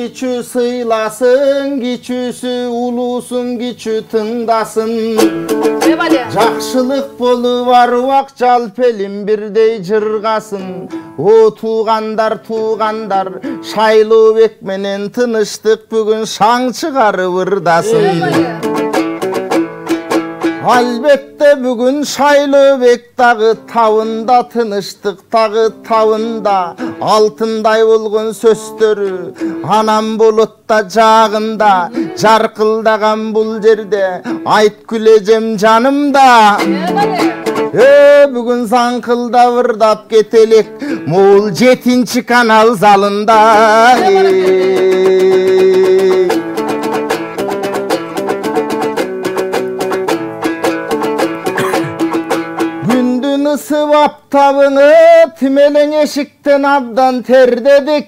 кичүү сыйласын, кичүүсү улуусун, кичүү тыңдасын. Жакшылык болуп аруак жалпы элим бирдей жыргасын. О туугандар, Шайлообек менен тыныштык бүгүн шаң чыгарып ырдасын. Албетте бүгүн Шайлообек дагы табында, тыныштык дагы табында. Алтындай болгон сөздөрү анам болот да жагында. Жаркылдаган бул жерде айткүл эжем жанымда. Бүгүн саңкылдап ырдап кетелек могул 7 канал залында. Isıp aptabını timeleň eşikten abdan terdedik.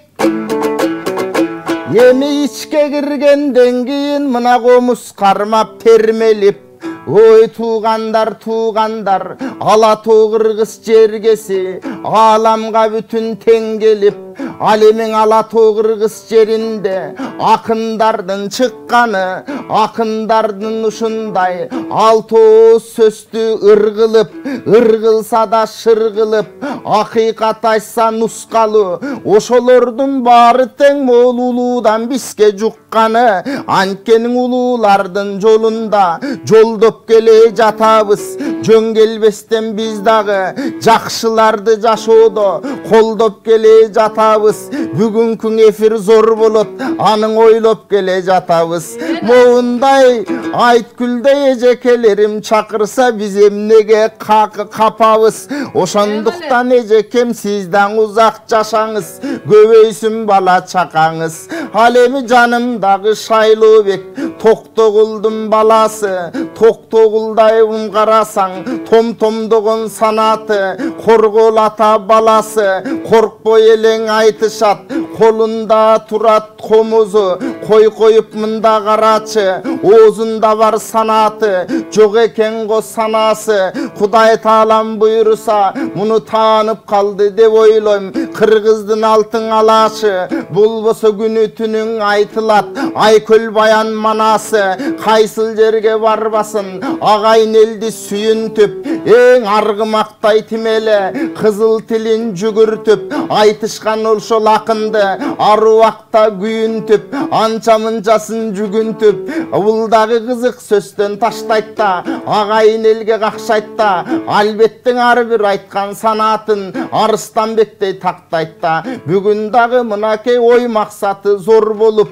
Yemi içke girgenden giyin mına komuz karmap termelip. Oy tuğandar, Alatoo Kırgız jergesi alamga bütün teң gelip. Alemin Alatoo Kırgız jerinde akındardın çıkkаны, akındardın uşunday altoo sözdü ırgılıp, ırgılsa da şırgılıp, hakikat aysa nuskalı, oşolordun bari teң mol uludan biske jukkаны, ankenin ululardın jolunda joldop kele jatabız, jön gelbestem biz dağı jakşılardı jaşoodo koldop kele jatabız. Бүгүнкүн эфир зор болот, анын ойлоп келе жатабыз. Моундай айткүлдөй эжекелерим чакырса биз эмнеге капабыз. Ошондуктан эжекем сизден узак жашаңыз, көбөйсүн бала чакаңыз. Ал эми жанымдагы Шайлообек Токтогулдун баласы, Токтогулдай карасаң, том-томдогон санаты, Коргол ата баласы, коркпой элең айтышат, колунда турат комузу, кой коюп мында карачы, оозунда бар санаты, жок экен го санасы. Кудай таалам буйруса, муну таанып калды деп ойлойм. Кыргыздын алтын алашы, болбосо күнү түнүң айтылат, Айкөл баян манасы. Кайсыл жерге барбасын, агайын элди сүйүнтүп, эң аргымактай тимеле, кызыл тилин жүгүртүп, айтышкан ошол акынды аруакта күйүнтүп, анча мынчасын жүгүнтүп, бул дагы кызык сөздөн таштайт да, агайын элге какшайт да, Албеттин ар бир айткан санатын Арыстанбектей тактайт да. Бүгүн дагы мынакей ой максаты зор болуп,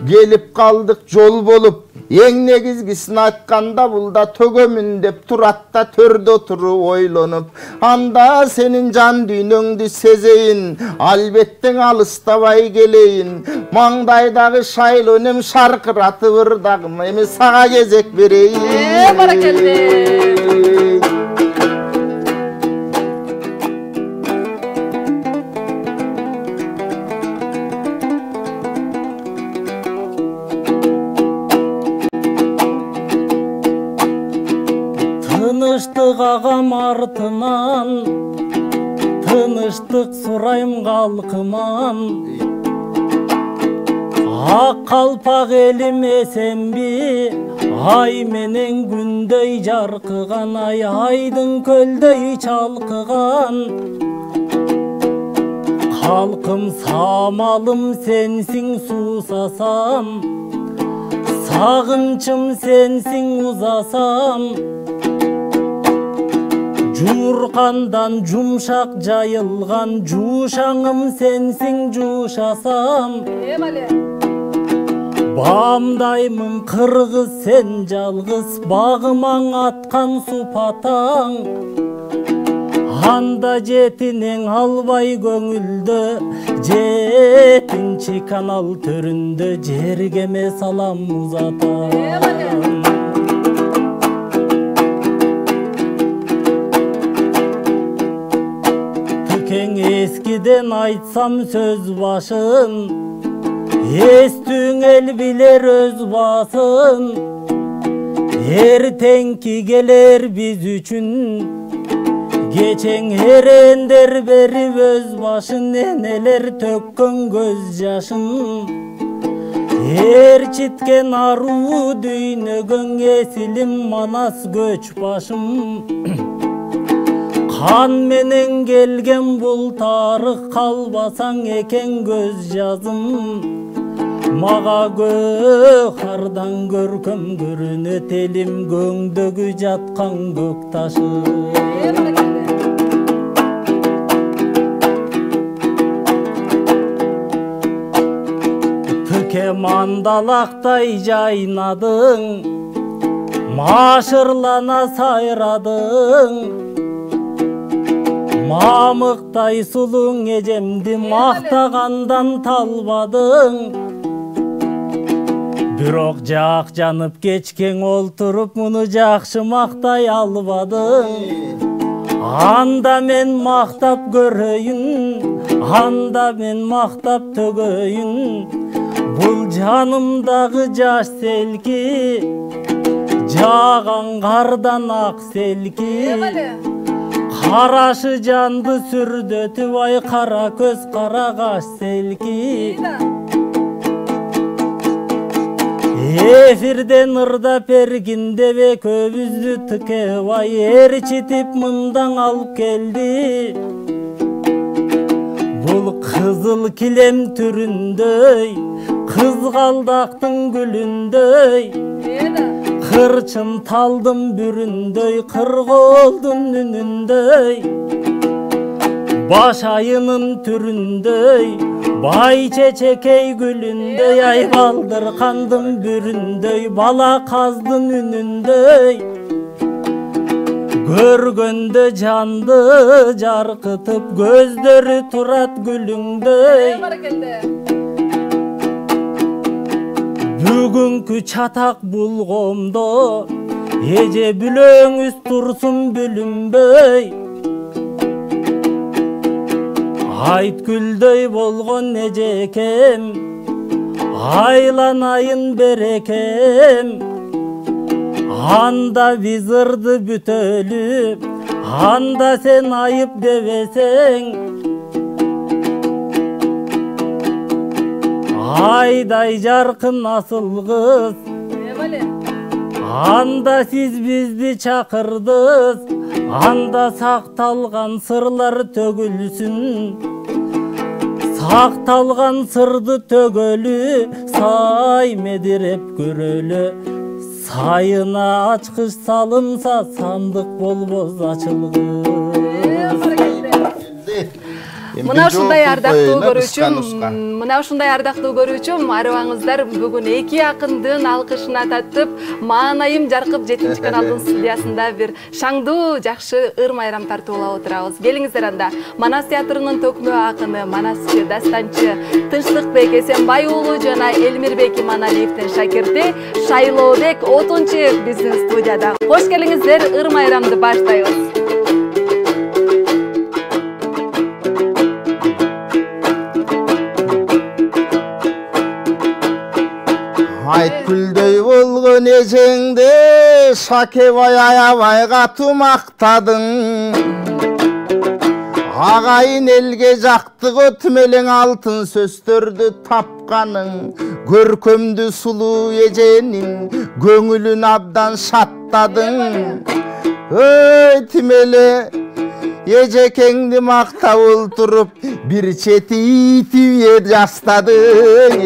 келип калдык жол болуп. Эң негизгисин айтканда бул да төгөмүн деп турат да төрдө туруп ойлонуп. Анда сенин жан дүйнөңдү сезейин, албеттен алыстабай келейин. Маңдайдагы шайлонем шаркыратып ырдагым, эми сага кезек берейин. Баракелде. Тыныштык агам артынан, тыныштык сурайм калкыман. Ак калпак элим эсенби, ай менен күндөй жаркыган, айдын көлдөй чалкыган. Калкым самалым сенсиң суусасам, сагынчым сенсиң узасам. Жууркандан жумшак жайылган, жуушаңым сенсиң жуушасам. Баамдаймын кыргыз сен жалгыз, багымаң аткан супатаң. Анда жетинең албай көңүлдө, 7 канал төрүндө жергеме салам узатам. Eskiden aytsam söz başın, estüň el biler öz basın. Ertenki geler biz üçün, Geçen erender berip öz başın, eneler tökkön göz yaşın. Erçitken aruu düynөгөн esilim Manas göç başım. Kan menen gelgen bul tarık, kalbasan eken göz yazım. Maga gökardan görküm görünöt elim, göңдөгү жаткан көк ташы. Tüke mandalakтай жайнадың, машырлана сайрадың. Мамыктай сулуң эжемди мактагандан талбадың. Бирок жак жанып кечкең олтуруп, муну жакшы мактай албадың. Анда мен мактап көрөйүн, анда мен мактап төгөйүн. Бул жанымдагы жаш селки, жааган кардан ак селки. Карашы жанды сүрдөтүп, ай кара көз кара каш селки. Эфирден ырдап эргиндебе көбүздү тыкебай, ээрчитип мындан алып келди. Бул кызыл килем түрүндөй, кызгалдактын гүлүндөй. Кырчын талдым бүрүндөй, кыргоолдун үнүндөй. Баш айынын түрүндөй, бай чечекей гүлүндөй. Ай балдыр кандын бүрүндөй, бала каздын үнүндөй. Көргөндө жанды жаркытып, көздөрү турат гүлүңдөй. Бүгүнкү чатак булгомдо, эже бүлөңүз турсун бүлүнбөй. Айткүлдөй болгон эжекем, айланайын берекем. Анда биз ырды бүтөлүп, анда сен айып дебесең. Айдай жаркын асыл кыз, анда сиз бизди чакырдыңыз. Анда сакталган сырлар төгүлсүн, сакталган сырды төгөлү. Сай медиреп көрөлү, сайына ачкыч салынса, сандык болбоз ачылгыс. Мына ушундай ардактуу көрүүчүм, арыбаңыздар бүгүн эки акындын алкышына татып, маанайым жаркып 7 каналдын студиясында бир шаңдуу жакшы ыр майрам тартуулап отурабыз. Келиңиздер анда Манас театрынын төкмө акыны, манасчы, дастанчы Тынчтыкбек Эсенбай уулу жана Элмирбек Иманалиевдин шакирти Шайлообек Отунчиев биздин студияда. Кош келиңиздер, ыр майрамды баштайбыз. Айткүлдөй болгон эжеңде, шакебай аябай катуу мактадың. Агайын элге жактыгы түмелең алтын сөздөрдү тапканың. Көркөмдүү сулуу эженин көңүлүн абдан шаттадың. Ой тимеле эжекеңди мактап олтуруп, бир чети итип жастадың.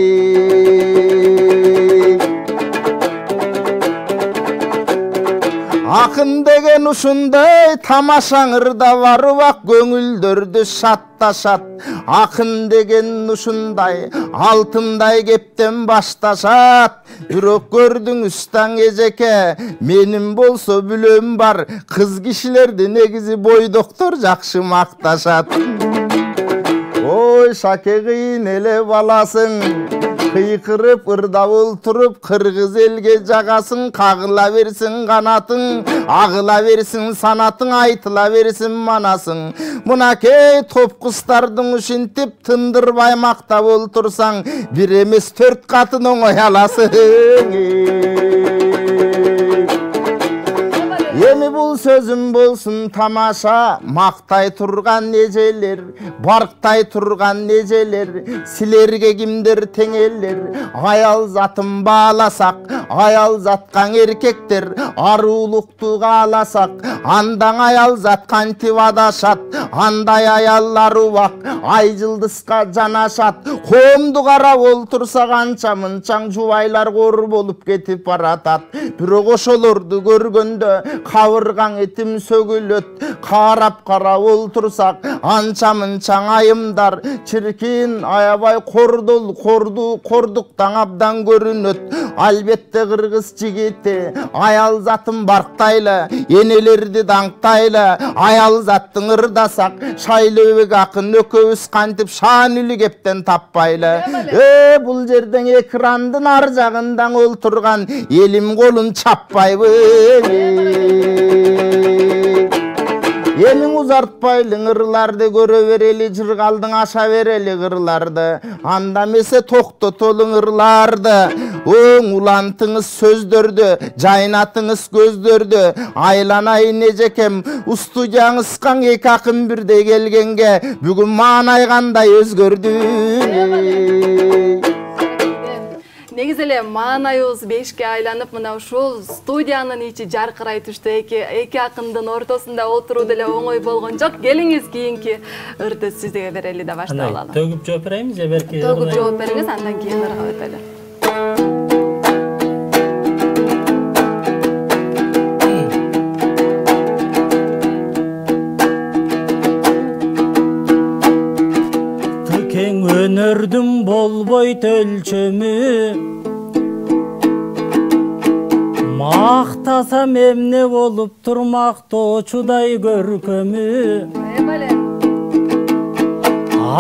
Акын деген ушундай тамашаңырда барып, көңүлдөрдү шатташат. Акын деген ушундай алтындай кептен башташат. Бирок көрдүңүз таң эжеке, менин болсо бүлөм бар. Кыз кишилерди негизи бойдоктор жакшы макташат. Ой шаке кыйын эле баласың, кыйкырып ырдап олтуруп, кыргыз элге жагасың. Кагыла берсин канатың, агыла берсин санатың, айтыла берсин манасың. Мынакей топ кыздардын ушинтип тындырбай мактап олтурсаң, бир эмес 4 катын оңой аласың. Эми бул sözüm bolsun tamaşa, makтай turgan neceler, barkтай turgan neceler, silerge kimdir tengeller, ayal zatın bağlasak, ayal zatkan erkekler, aruluktu ağlasak, andan ayal zat kantip adaşat, anday ayalları bak, ay yıldızga janaşat, koomdu karap oltursa kança mınçaң жубайлар кор болуп кетип баратат. Бирок ошолорду көргөндө кабыргаң этим сөгүлөт. Карап карап олтурсак анча мынчаң айымдар чиркин аябай кордуктан абдан көрүнөт. Албетте кыргыз жигити аял затын барктайлы, энелерди даңктайлы, аял заттын ырдасак Шайлөбек акын экөөбүз кантип шаанилүү кептен таппайлы. Бул жерден экрандын ар жагындан олтурган элим колун чаппайбы. Элиң узартпайлы ырларды көрө берели, жыргалдың аша берели ырларды. Анда эмесе токтотолуң ырларды. Оң улантыңыз сөздөрдү, жайнатыңыз көздөрдү. Айланайын эжекем, устудияңызкан эки акын бирдей келгенге бүгүн маанай кандай өзгөрдү. Негизи эле маанайыбыз 5ке айланып, мына ушул студиянын ичи жаркырай түштү. Эки акындын ортосунда отуруу деле оңой болгон жок. Келиңиз кийинки ырды сизге берели да баштап алалы. Төгүп жооп берейинби же берки? Төгүп жооп бериңиз, андан кийин ырга өтөлү. Өнөрдүн болбойт өлчөмү, мактасам эмне болуп турмактоочудай көркөмү.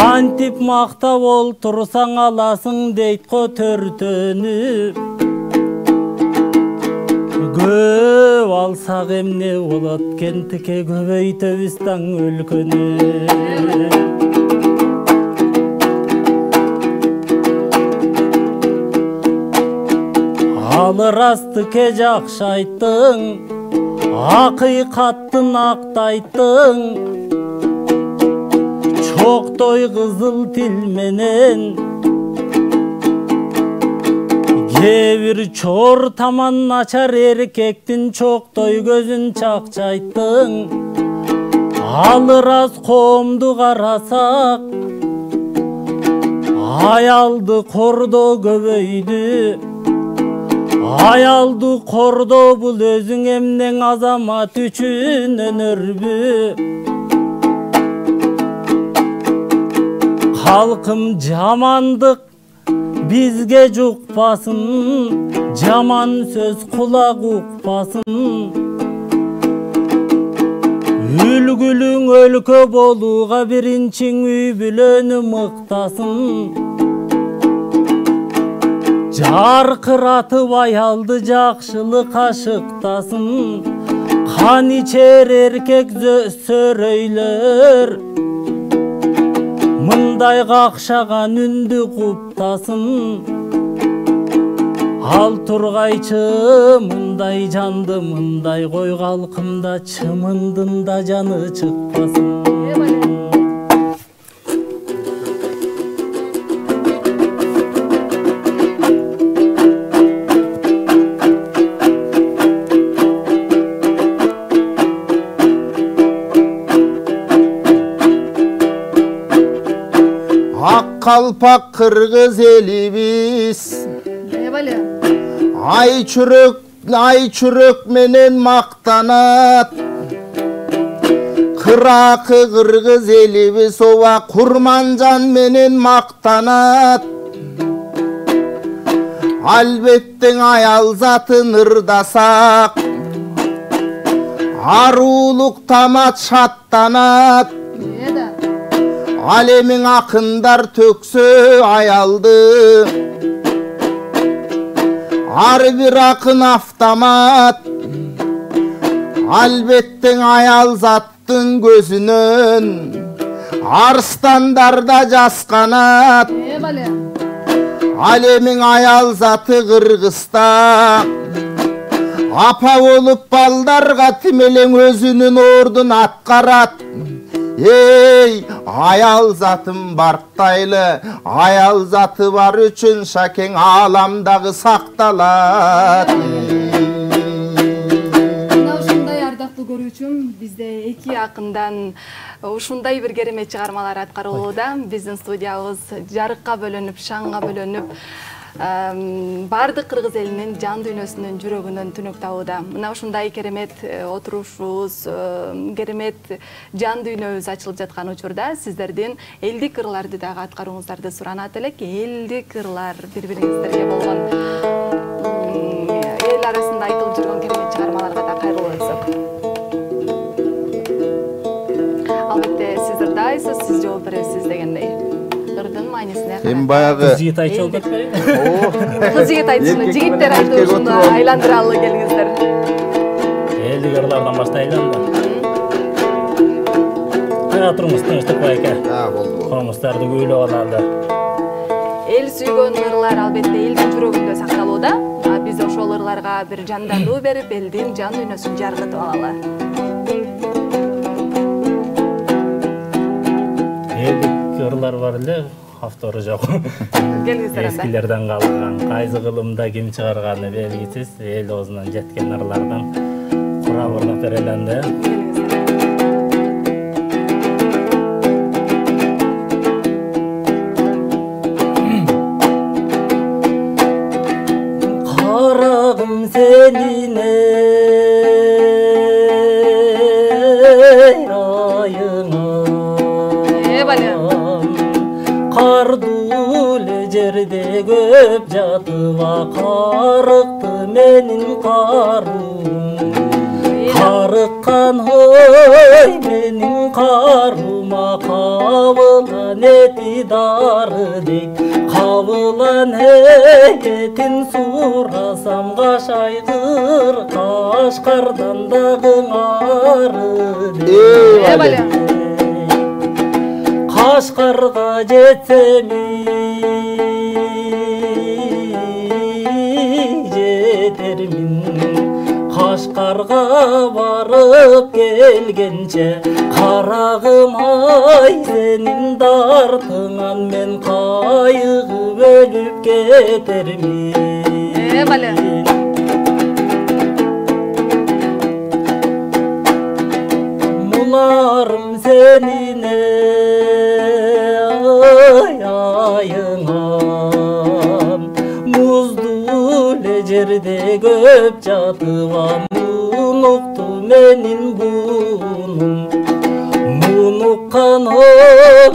Антип мактап олтурсаң аласың дейт го төртөнү. Көп алсак эмне болот, кентике көбөйтөбүз таң өлкөнү. Алыр астыке жакшы айттың, акыйкаттын актайттың. Чоктой кызыл тил менен кээ чор таман начар эркектин чоктой көзүн чакчайттың. Алыр аз коомду карасак, аялды кордоо көбөйдү. Аялды кордоо бул өзүң эмнең азамат үчүн өнөрбү. Калкым жамандык бизге жукпасын, жаман сөз кулак укпасын. Үлгүлүң өлкө болууга биринчиң үй бүлөнү мыктасын. Жаркыратып аялды жакшылык ашыктасын. Кан ичер эркек сөрөйлөр, мындай какшаган үндү куптасын. Ал тургайчы мындай жанды, мындай кой калкымда чымындын да жаны чыкпасын. Kalpak kırgız elibis, ay çürük menen maktanat. Kırakı kırgız elibis ova kurmancan menen maktanat. Albetten ayal zatın ırdasak, aruluk tamat şattanat. Alemin akındar töksö ayaldı, ar bir akın avtomat. Albetten ayal zattın gözünün, arstandarda jaskanat. Alemin ayal zatı Kırgız'ta, Apa olup baldarga тимелең өзүнүн ордун аткарат. Ey ayal zatım barktaylı, ayal zatı var üçün şaken alamdagı saktalat. Ушундай ардактуу көрүүчүм, бизде эки акындан ушундай бир керемет чыгармалар аткарылууда. Биздин студиябыз жарыкка бөлөнүп, шаңга бөлөнүп, бардык кыргыз элинин жан дүйнөсүнүн жүрөгүнөн түнөк табууда. Мына ушундай керемет отурушубуз, керемет жан дүйнөбүз ачылып жаткан учурда сиздердин элдик ырларды дагы аткарууңуздарды суранат элек. Элдик ырлар бири-бириңиздерге болгон эл арасында айтылып жүргөн керемет чыгармаларга да кайрылуу этсек. Албетте сиз ырдайсыз, сиз жооп бересиз дегендей. Ырдын маанисине карап. Эми баягы Жигит айтып кетпеби? Кыз жигит айтышыны, жигиттер айтышыны айландыралы келиңиздер. Элдик ырлардан баштайлы анда. Кайра туруңуз, тынчтык байке. болду. Комустарды күйлөп алалы. Эл сүйгөн ырлар албетте элдин жүрөгүндө сакталууда. Биз ошол ырларга бир жандандуу берип, элдин жан дүйнөсүн жаргытып алалы. Элдик ырлар бар эле, автору жок. Келиңиздер анда. Эскилерден калган, кайсы кылымда ким чыгарганы белгисиз, эл оозунан жеткен ырлардан курап ырлап берели анда. Карагым сенine айыңа. Кардулы жерде көп жатыба карыкты менин карым. Карыккан ой менин карыма кабылган эти дары дейт. Кабылган этин сурасам кашайгыр Кашкардан дагы ары дейт. Кашкарга жетсем жетермин. Кашкарга барып келгенче карагым ай сенин дартыңан мен кайыгып өлүп кетермин. Муларым сенине айыңам. Муздуу жерде көп жатыбам. Мунукту менин бунум. Мунуккан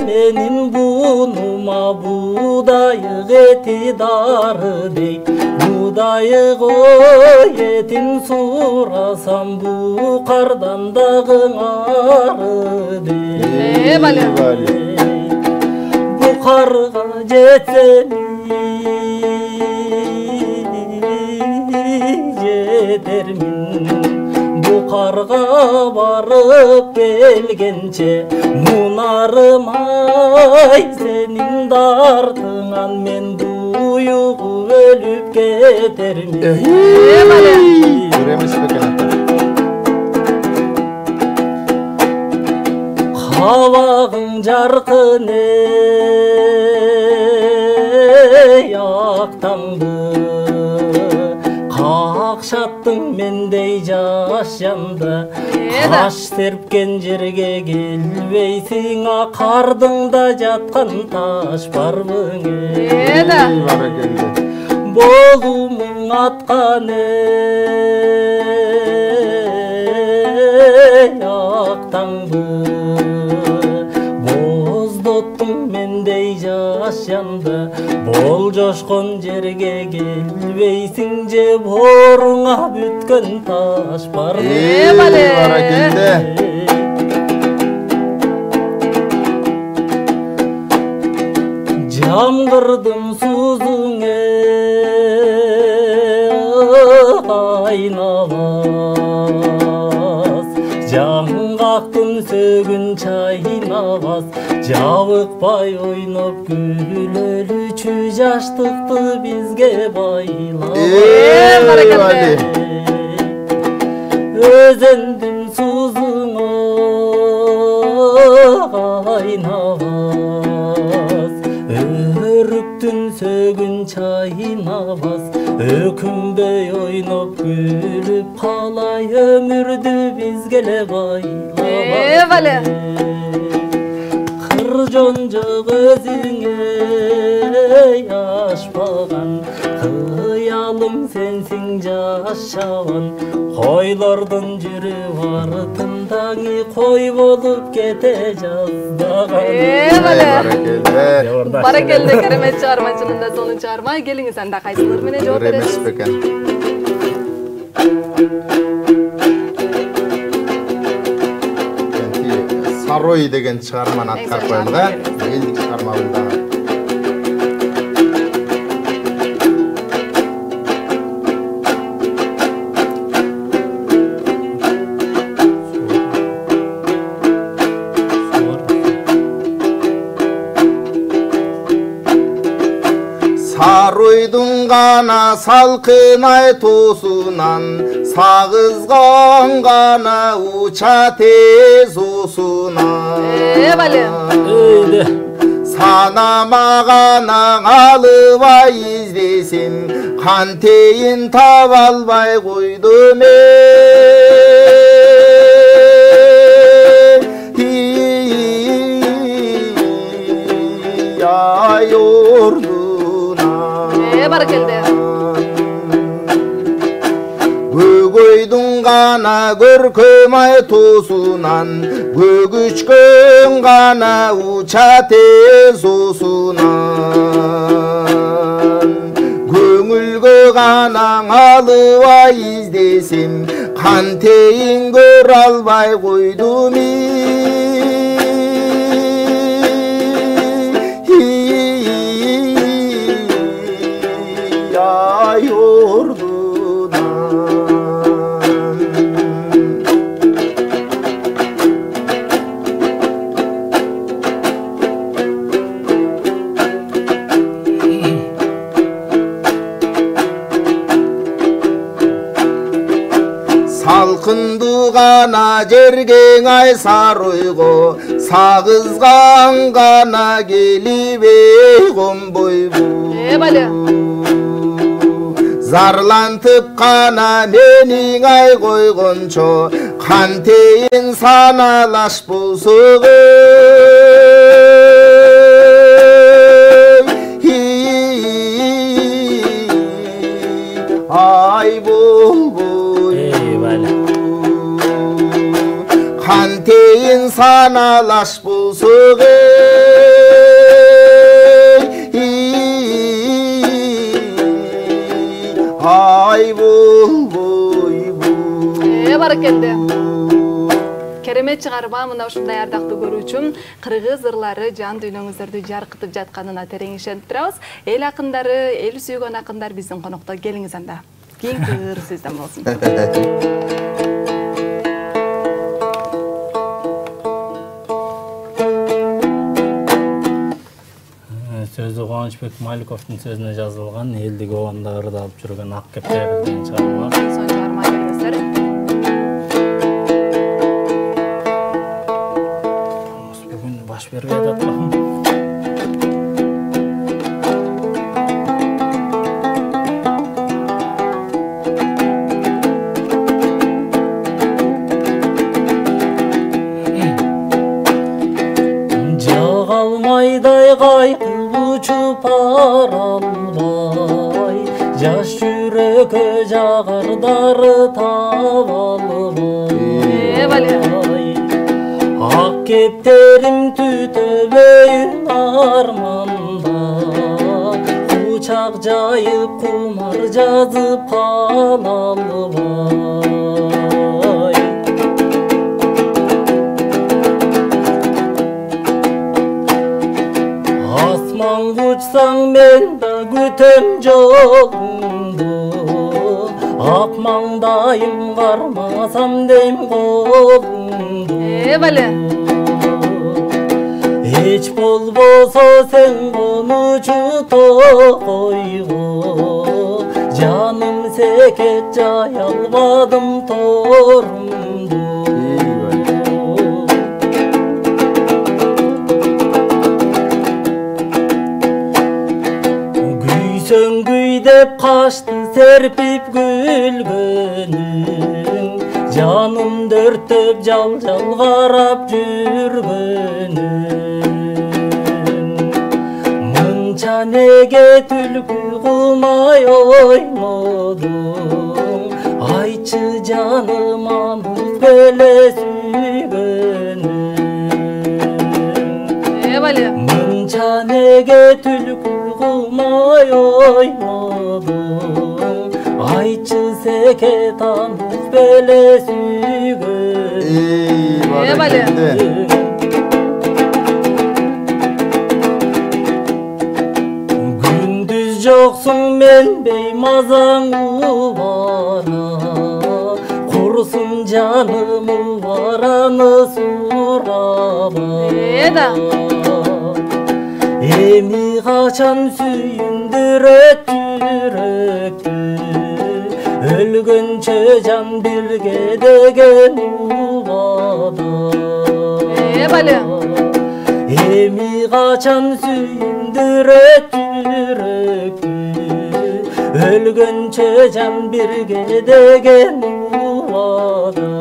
менин бунума будайык эти дары дейт. Будайык этин сурасам бу кардан дагы ары дейт. Бу карга жетсем жетермин. Бу карга барып келгенче мунарым ай сенин дартыңан мен буюгуп өлүп кетермин. Көремиз бекен ата. Кабагың жаркын актаңды. Какшаттың мендей жаш жанда. Каш серпкен жерге келбейсиң, кардыңда жаткан таш барбың болумуң аткан актаңды. Боздоттуң мендей жаш жанда. Бол жошкон жерге келбейсиң же боруңа бүткөн таш барбың. Баракелде. Жамгырдым сузуң айнабас. Жаңгактын сөгүн чайнабас. Жабыкпай ойноп күлөлүчү жаштыкты бизге байлап. өзөндүн сузуңа кайнабас, өрүктүн сөгүн чайнабас, өкүнбөй ойноп күлүп калай өмүрдү бизге эле байлабас. Бале. Кыр жонжок өзүңө ашпаган, кыялым сенсиң жашабан, койлордун жүрүп артындагы кой болуп кете жаздаган. Бале. Баракелде. Баракелде, керемет чыгарма, чынында сонун чыгарма. Келиңиз анда кайсылар менен жооп бересиз? Эмес бекен. Сарой деген чыгарманы аткарып коелук, элдик чыгарма бул дагы. Саройдун гана салкын айтуусунан, сагызган гана уча тез усунан. Бале. Öyle. Санамаганаң алыбай издесем, кантейин таба албай койдум ай ордуна. Баракелде. Бөгөйдүн гана көркөм айтуусунан, бөгүчкөн гана уча тез усунан. Көңүлгө гана алыбай издесем, кантейин көрө албай койдум ай ордуна. Салкынды гана жергең ай саройго, сагызган гана келип конбойбу. Бале. Зарлантып гана мениң ай койгончо, кантейин саналаш болсок ай болбой. Кантейин саналаш болсок ай болбойбу. Баракелде. Керемет чыгарма, мына ушундай ардактуу көрүүчүм, кыргыз ырлары жан дүйнөңүздөрдү жаркытып жатканына терең ишенип турабыз. Эл акындары, эл сүйгөн акындар биздин конокто. Келиңиз анда. Кийинки ыр сизден болсун. Сөзү Кубанычбек Маликовдун сөзүнө жазылган, элдик обанда ырды алып жүргөн ак кептер деген чыгарма. Сонун чыгарма келиңиздер. Бүгүн баш бербей атам. Жагалмайдай кайкып учуп аралбай, жаш жүрөккө жагардары таба албай. Ак кептерим түтөбөйүн арманда, кучак жайып кумар жазып кала албай. Асман учсаң мен да күтөм жолуңду, ак маңдайым кармасам дейм колуңду. Бале. Эч болбосо сен конучу токойго, жаным сен бекет жай албадым торумду. Күйсөң күй деп качты серпип күлгөнүң, жанымды өртөп жал-жал карап жүргөнүң. Мынча неге түлкү кылмай ойнодуң, айтчы жаным аны беле сүйгөнүң. Бале. Мынча неге түлкү кылмай ойнодуң, айтчы секет аны беле сүйгөнүң. Бале. Gündüz жоксуң мен беймазаң убара, курсун жаным убараны сураба. Эми качан сүйүндүрөт жүрөктү, өлгөнчө жан бирге деген убада. Бале. Эми качан сүйүндүрөт жүрөктү, өлгөнчө жан бирге деген убада.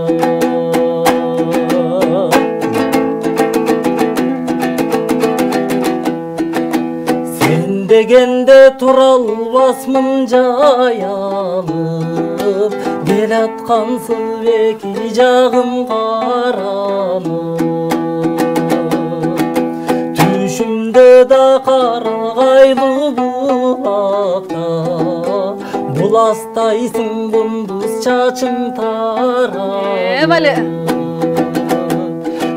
Сен дегенде тура албасмын жай алып, келаткансып эки жагым каранып. Түшүмдө да карагайлы булакта, буластайсың кундуз чачың тарап. Бале.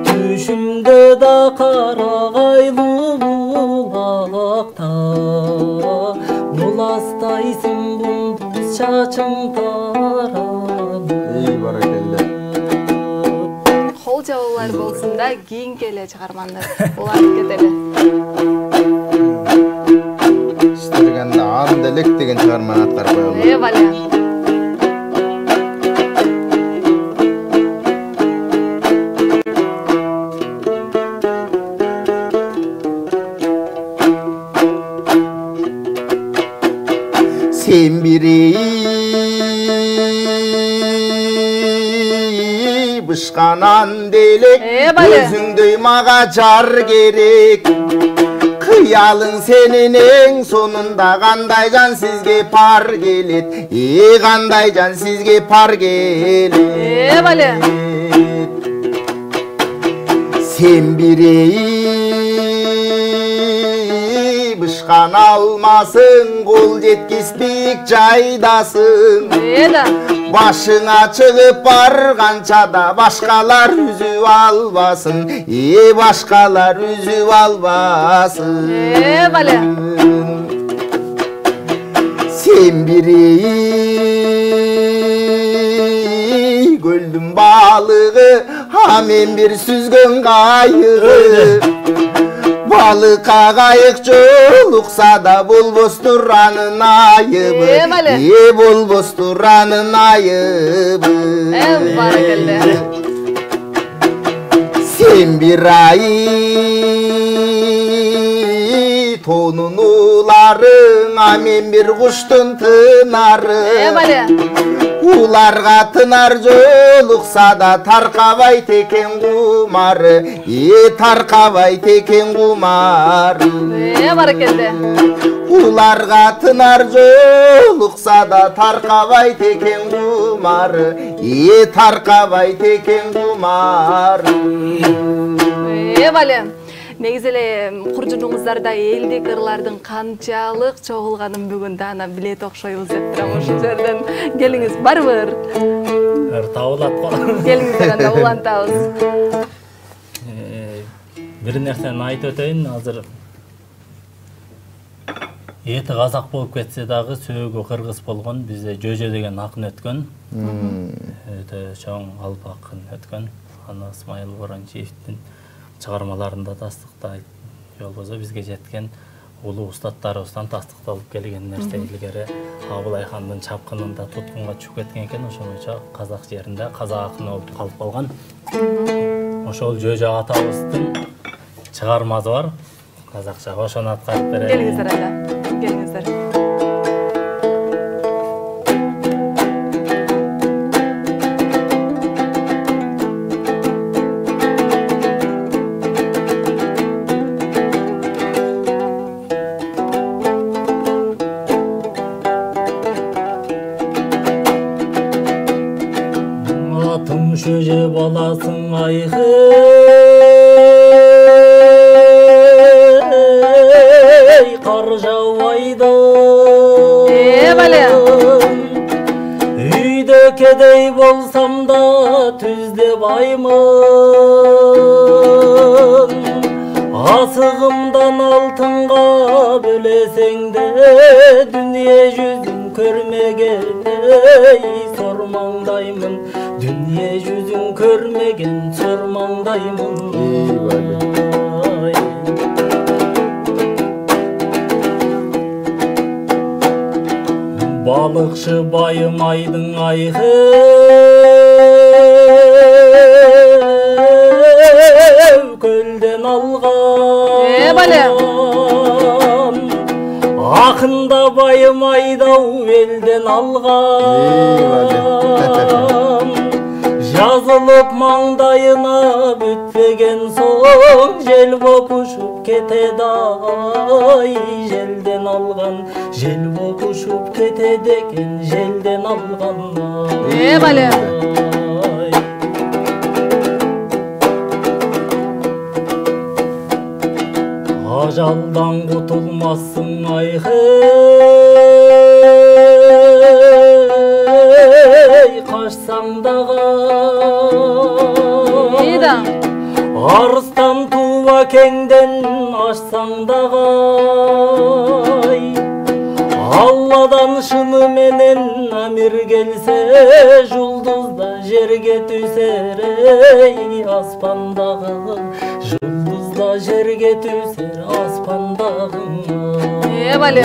Түшүмдө да карагайлы булакта, буластайсың кундуз чачың тарап. Баракелде. Кол жабуулар болсун да кийинки эле чыгармандар уланып кетели. Истегенде анда элек деген чыгарманы аткарып коелу. Бале. Sen biri bışkanan delek, özüngдөй maga jar gerek. Kıyalın senin en sonunda kanday can sizge par gelet, kanday can sizge par gelet. Balе. Sen biri bışkan almasın, kol jetkizdik jaydasın. Başına çıkıp bargança da başkalar üzüp almasın, başkalar üzüp almasın. Balе. Sen biri göldün balığı, men bir süzgün kayığı. Balıka kayık joluksa da bulbostur anın ayıbı. Bulbostur anın ayıbı. Barakelle. Sen bir ay tonun ularың, men bir kuştun tınarım. Ularga tınar joluksa da tarkabay teken kumarı, tarkabay teken kumarı. Barakelle. Ularga tınar joluksa da tarkabay teken kumarı, tarkabay teken kumarı. Бале. Негизи эле куржунуңуздарда элдик ырлардын канчалык чогулганын бүгүн дана билет окшойбуз деп турам. Ошол жерден келиңиз барбыр. Табылат го. Келиңиздер анда улантабыз. Бир нерсени айтып өтөйүн, азыр эти казак болуп кетсе дагы сөөгү кыргыз болгон, бизде Жөжө деген акын өткөн. Өтө чоң алып акын өткөн. Аны Исмайыл Боранчиевдин чыгармаларында тастыктайт. Жол болсо бизге жеткен улуу устаттарыбыздан тастыкталып келген нерсе илгери Абылай хандын чапкынында туткунга чыгып кеткен экен, ошондойча казак жеринде казак акыны болуп калып калган. Ошол Жөжө атабыздын чыгармасы бар. Казакча ошону аткарып берели. Келиңиздер анда. Келиңиздер. Атым Жөжө баласың айгы, кар жаубайды. Бале. Үйдө кедей болсам да түздө баймын. Асыгымдан алтынга бөлесең де дүние жүзүн көрмеген сормаңдаймын. Дүние жүзүн көрмеген сормаңдаймын. Балыкчы байым айдың айгы, көлден алган. Бале. Акында байым айдау элден алган. Жазылып маңдайына бүтпеген соң жел боп ұшып кетеді ай, желден алған. Жел боп ұшып кетеді екен желден алған. Бале. Ажалдан құтылмассың айғы, қашсаң дағы. Арыстан туа кеңден ашсаң дағы. Алладан шыны менен амир келсе, жұлдызда жерге түсер аспандағы. Жұлдызда жерге түсер аспандағы. Бале.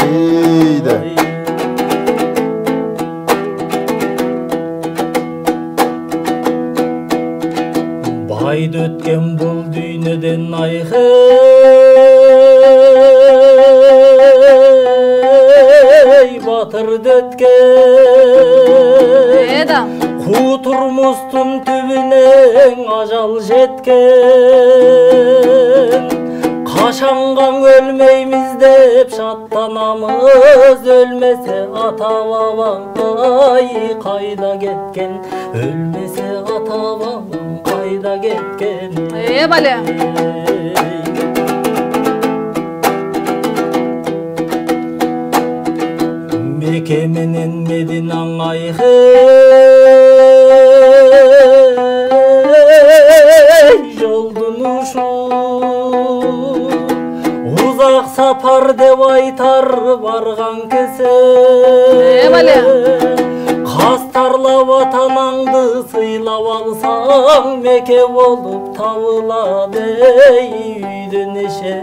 Байды өткен бұл дүйнеден айғы, батырды өткен. Қу тұрмыстың түбінен ажал жеткен. Қашанған өлмейміз деп шаттанамыз, өлмесе ата бабаң ай қайда кеткен. Өлмесе ата бабаң қайда кеткен. Бале. Меке менен Мединаң айғы, жолдың ұшу. Uzak sapar деп айтар барған кісі. Қастарлап атанаңды сыйлап алсаң, меке болып табылады үйдің іші.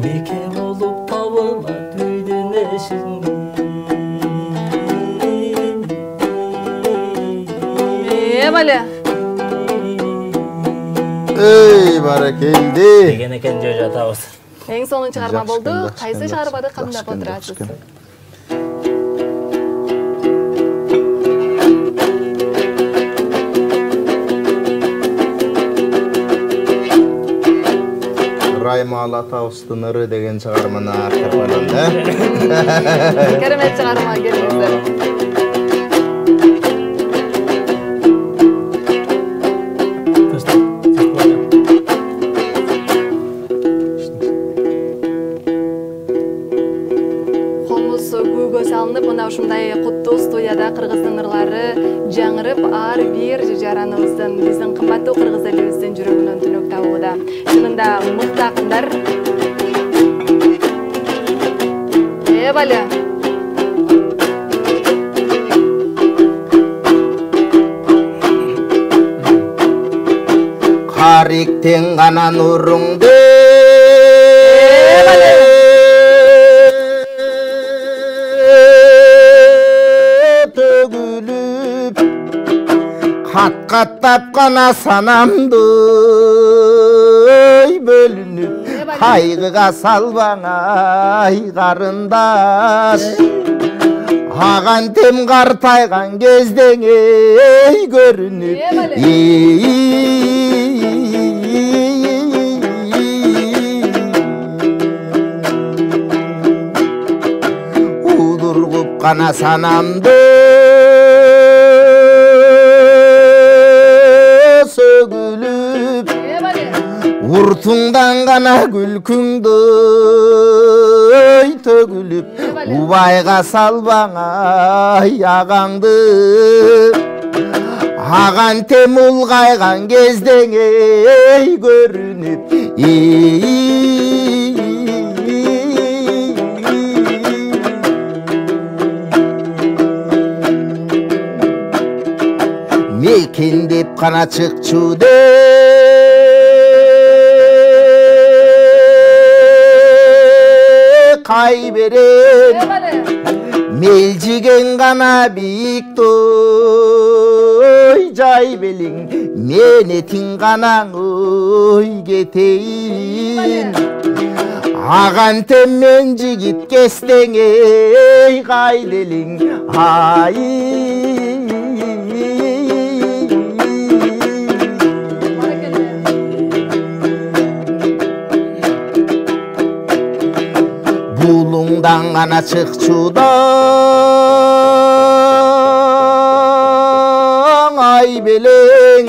Меке болып табылады үйдің ішінде. Бале. Ey barakeldi. Деген екен Жөжө атабыз. Ең соңын шығарма болды. Қайсы шығармады қандап отырасыз? Раймалы атабыздын ыры деген шығарманы ақтармаланды. Керемет шығарма келіңіздер. Ушундай куттуу студияда кыргыздын ырлары жаңырып, ар бир жараныбыздын, биздин кымбаттуу кыргыз элибиздин жүрөгүнөн түнөк табууда. Чынында мыкты акындар. Бале. Кариктен гана нуруңду сөгүлүп кат-каттап гана санамды бөлүнүп кайгыга салбаң ай карындаш агантем картайган кездең эй көрүнүп удургуп гана санамды сөгүлүп уртуңдан гана күлкүңдү төгүлүп убайга салбаң ай агаңды агантем улгайган кездең эй көрүнүп мекендеп гана чыкчуде кай берем мелжиген гана бийиктой жай белиң менетиң канаң ой кетейин агантем мен жигит кестең эй кайделиң ай булуңдан гана чыкчудаң ай белең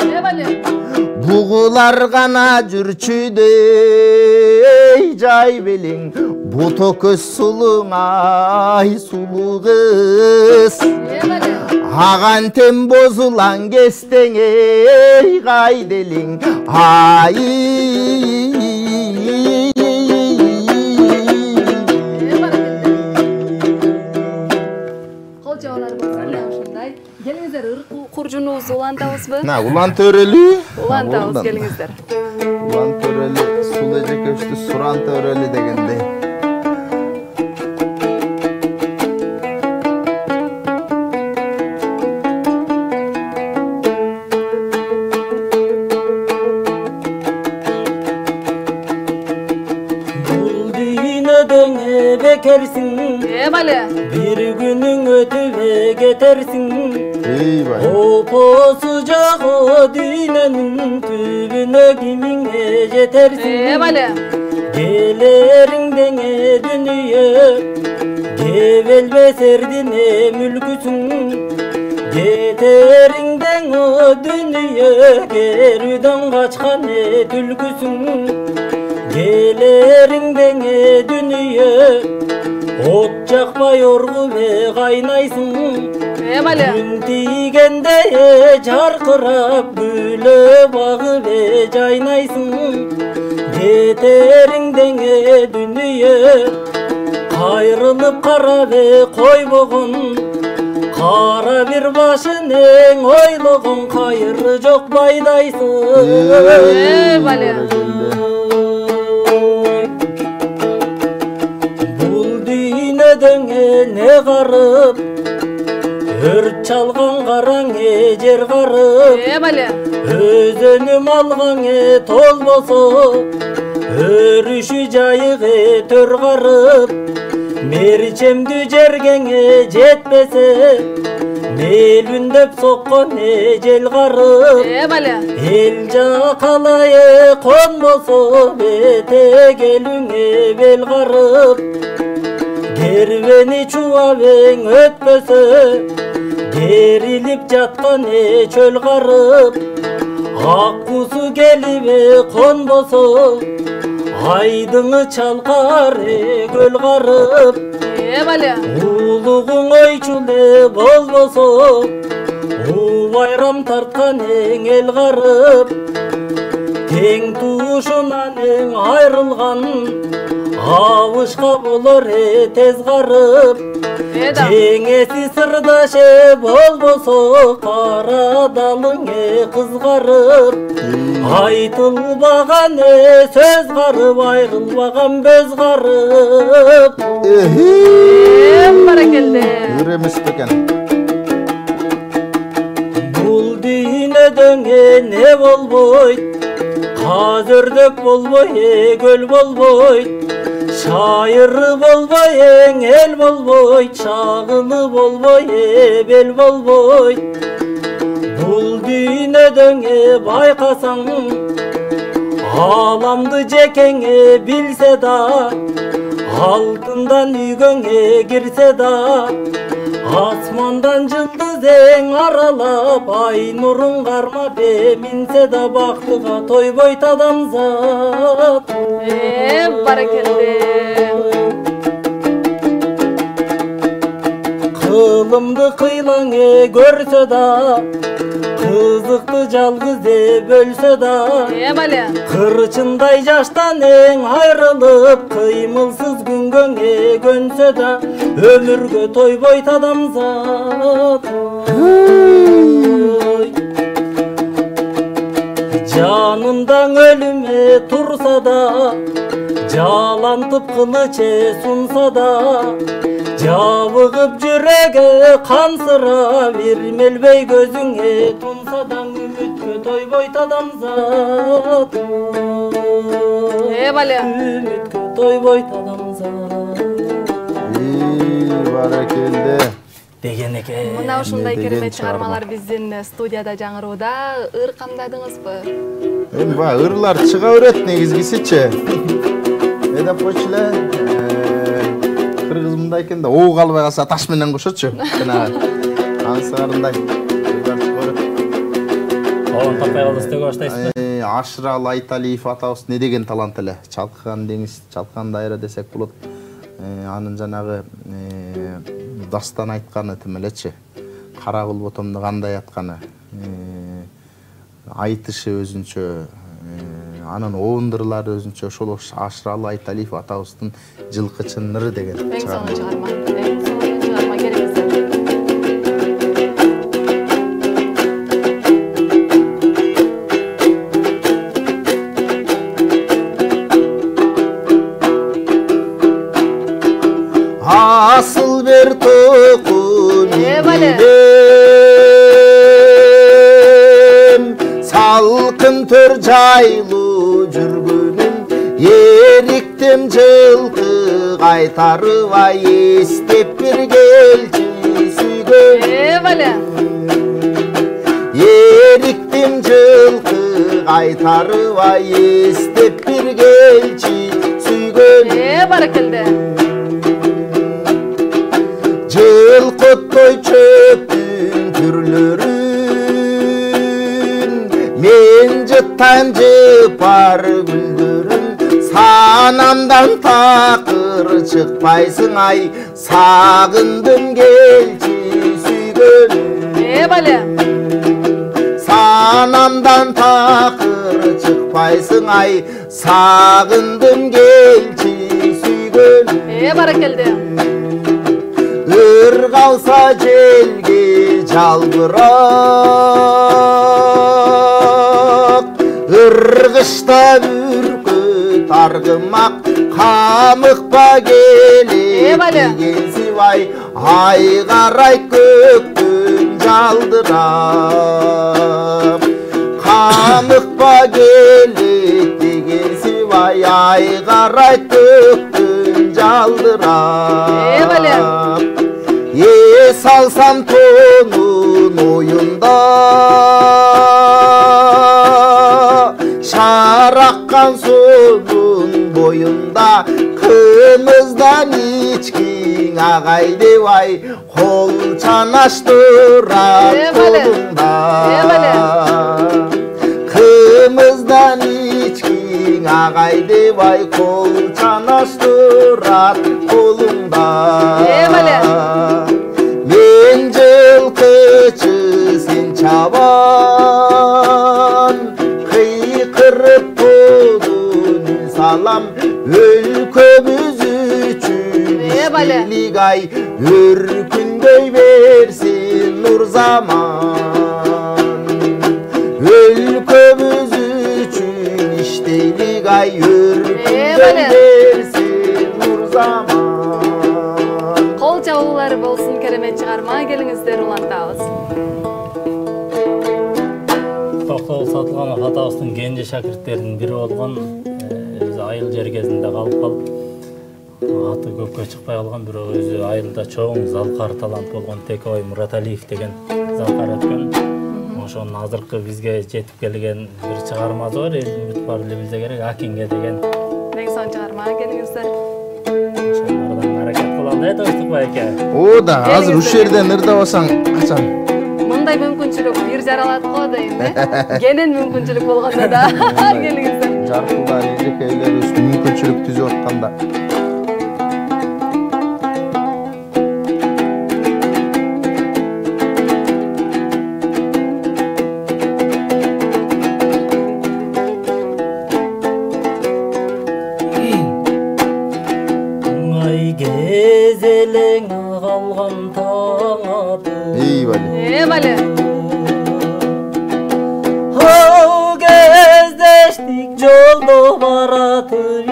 бугулар гана жүрчүдөй жай белең буто көз сулуң ай сулуу кыз агантем бозулан кестең эй кайделиң ай Келиңиздер, ырк куржунубузду улантабызбы? Улан төрөлүү. Улантабыз, келиңиздер. Улан төрөлүү, сулы жекешти суран төрөлүү дегендей. Бул дүйнөдөн бекерсиң, бале. Бир күнүң өтүп кетерсиң. Опосу жагы дүйнөнүн түбүнө кимиңе жетерсиң. Бале. Келериңдене дүнүйө, кебелбес эрдине мүлкүсүң. Кетериңден дүнүйө, керүүдөн качкан түлкүсүң. Келериңден дүнүйө, от жакпай оргубе кайнайсың. Күн тийгенде жаркырап гүлөп агыбе жайнайсың. Кетериңден дүнүйө, кайрылып карабе койбогон. Кара бир башынын ойлогон кайры жок байдайсың. Бале. Бул дүйнөдөн не карып, өрт чалган караң жер карып. Бале. Өзөнүм алгаң толбосо, өрүшү жайыгы төр карып. Мерчемдүү жергеңе жетпесе, мелүндөп соккон жел карып. Бале. Эл жакалайы конбосо, бетегелүңө бел карып. Кербени чубабең өтпөсө, керилип жаткан чөл карып. Ак кусу келип конбосо, айдыңы чалкар көл карып. Бале. Улугуң ойчул болбосо, байрам тарткан эл карып. Тең туушунан айрылган, абышка болор тез карып. Жеңеси сырдаш болбосо, кара далың кызгарып. Айтылбаган сөз карып, айрылбаган бөз карып. Баракелде. Юремес бекен. болбойт, каз өрдөк болбой көл болбойт, шайыры болбой эл болбойт, шагыны болбой бел болбойт. Бул дүйнөдөн байкасаң, аламды жекеңе билсе да, алтындан үйгөңө кирсе да, асмандан жылдыз эң аралап, ай нурун кармап минсе да, бактыга тойбойт адамзат. Баракелде. Кылымды кыйлаң көрсө да, кызыкты жалгыз бөлсө да, Бале. кырчындай жаштан эң айрылып, кыймылсыз күнгөнгө көнсө да, өмүргө тойбойт адамзат. Жанындаң өлүмө турса да, жалантып кылычы сунса да, жабыгып жүрөгү кансыра, бирмелбей көзүңө тунса да, үмүткө тойбойт адамзат. Бале. Үмүткө тойбойт адамзат. Баракелде. Деген экен. Мына ушундай Деген керемет чыгарма. чыгармалар биздин студияда жаңырууда. Ыр камдадыңызбы? Эми баягы ырлар чыга берет негизгисичи. Эдеп койчу эле. Кыргыз мындай экен да, оо калбай калса таш менен кошочу. Жанагы аңсыгарындай. Оон таппай калды істеуге баштайсызбы? Ашырал Айталиев атабыз не деген талант эле. Чалкан деңиз, чалкан дайра десек болот. Анын жанагы дастан айтканы тим элечи. Кара кулботомду кандай атканы. Айтышы өзүнчө, анын оундурлары өзүнчө. Ошол Ашырал Айталиев атабыздын жылкы чынныры деген Эң чыгарма. соңку чыгарма. Эң соңку чыгарма келебиз. Asıl bir tokun Balе. Salkın tör jaylı жүргүнүм Еріктім жылқы қайтарып ай естеп бір келчі сүйгөн Бале. Еріктім жылқы қайтарып ай естеп бір келчі сүйгөн Баракелде. Жылқыттой чөптің түрлерін Мен жыттан жыпар гүлдерін Санамдан тақыр шықпайсың ай Сағындым келчі сүйгөнүм Бале. Санамдан тақыр шықпайсың ай Сағындым келчі сүйгөнүм Баракелде. Ыр қалса желге жалбырап Ырғышта бүркіт арғымақ Қамықпа келек деген сивай Ай қарай көктен жалдырап Қамықпа келек деген сивай Ай қарай көктен жалдырап салсам тонун ойында Шараққан сонун бойында Қымыздан ичкиң ағай деп ай Қол чанаштырат қолында Қымыздан ичкиң ағай деп ай Қол чанаштырат қолында Мен жылқычы сен чабан Қиқырып тодын салам Өлкөмүз үчүн иштейлик ай Өркүндөй берсин нур заман Өлкөмүз үчүн иштейлик ай Өркүндөй берсин нур заман Кол чабуулары болсун, керемет чыгарма, келиңиздер улантабыз. Токтолсо Сатылган атабыздын кенже шакирттеринин бири болгон өзү айыл жер кезинде калып аты көпкө чыкпай калган, бирок өзү айылда чоң залкар талант болгон Текебай Мураталиев деген залкар өткөн. Ошонун азыркы бизге жетип келген бир чыгармасы бар, элибиз бар эле билсе керек, Акинге деген. Эң сонун чыгарма келиңиздер. Ошолордон аракет кылалы да Тостук байке. О да, азыр уш жерден ырдабасаң качан? Мындай мүмкүнчүлүк бир жаралат го дейм, кенен мүмкүнчүлүк болгондо да келиңиздер. Жаркылдар эжекейлерибиз мүмкүнчүлүк түзүп атканда. Кезелең қалған таң аты Бали. Ау кездештік жолда баратыр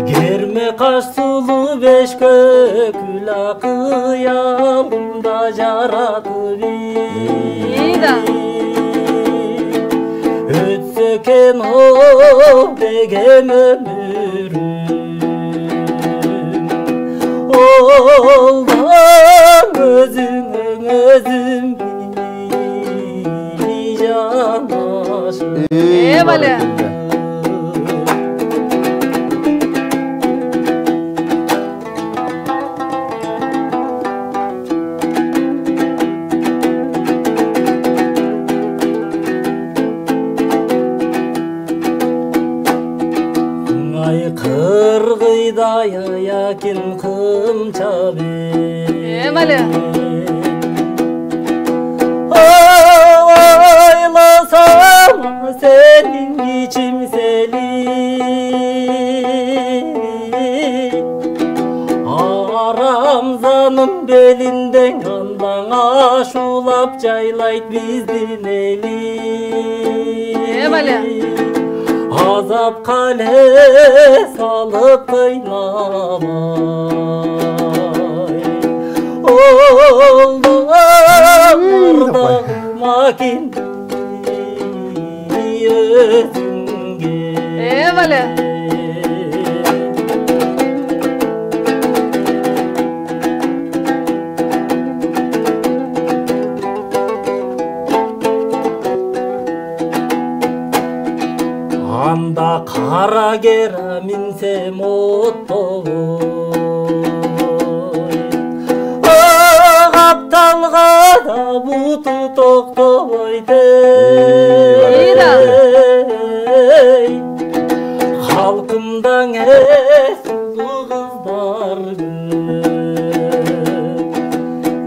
Керме қаш сұлу беш көкіл қиялымда жаратыр Өтсөкен о деген өмүрүм Олдан өзүң жанашыр Бали. Кыргыйдай аякин кымча бер Бали. Ойласам сенин кичим сели Арамзанын белинден андан ашулап жайлайт биздин эли Бали. Azap kale salıp kıynamay Oğullardan makin özünge Bali. Анда кара кера минсем оттобой Капталга да буту токтобой ey Халкымдан эсулу кыздар көп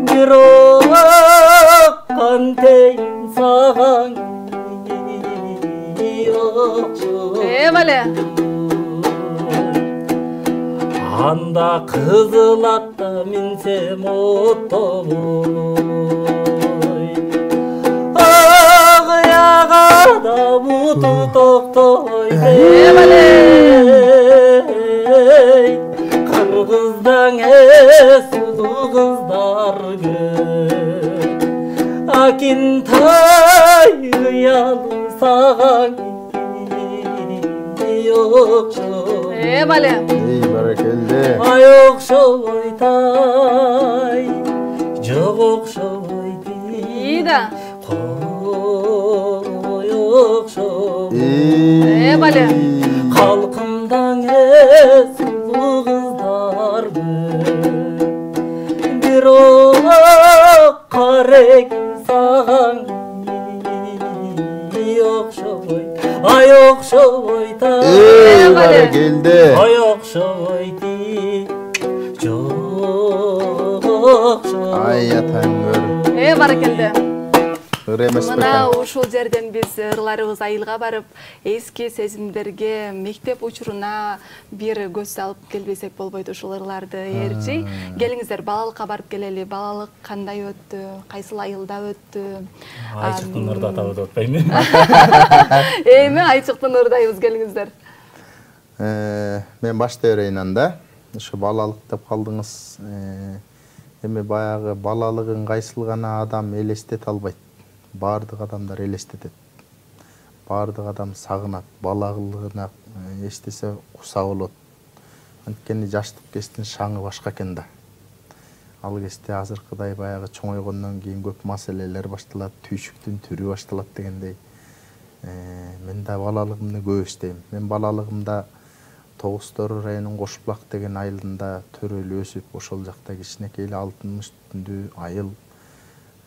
Бирок кантейин саган Бали. Анда кызыл атта минсем оттобой Агыяга да буту токтой Кыргыздан эсулу кыздар көп Акинтай кыялым саган Бали. Баракелде. Ай окшойтай, жок окшойди Кой окшойди Бали. Халкымдан эсулу кыздар көп Бирок карек саган Ай окшойтай Баракелде. Ай окшойди жок окшойди Ай атаңыр. Баракелде. Ыр эмес Мына бекен. ушул жерден биз ырларыбыз айылга барып, эски сезимдерге, мектеп учуруна бир көз салып келбесек болбойт ушул ырларды эрчи. Келиңиздер, балалыкка барып келели. Балалык кандай өттү? Кайсыл айылда өттү? Айчыктын ырды атап өтүп атпайбы? Эми айчыктын ырдайбыз, келиңиздер. Мен баштай берейин анда. Ошо балалык деп калдыңыз. эми баягы балалыгын кайсыл гана адам элестете албайт. Бардык адамдар элестетет. Бардык адам сагынат, балалыгына эстесе куса болот. Анткени жаштык кестин шаңы башка экен да. Ал кезде азыркыдай баягы чоңойгондон кийин көп маселелер башталат, түйшүктүн түрү башталат дегендей. Мен да балалыгымды көп эстейм. Мен балалыгымда Тогуз-Тору районунун Кошбулак деген айылында төрөлүп өсүп, ошол жакта кичинекей эле алтын үстүндүү айыл.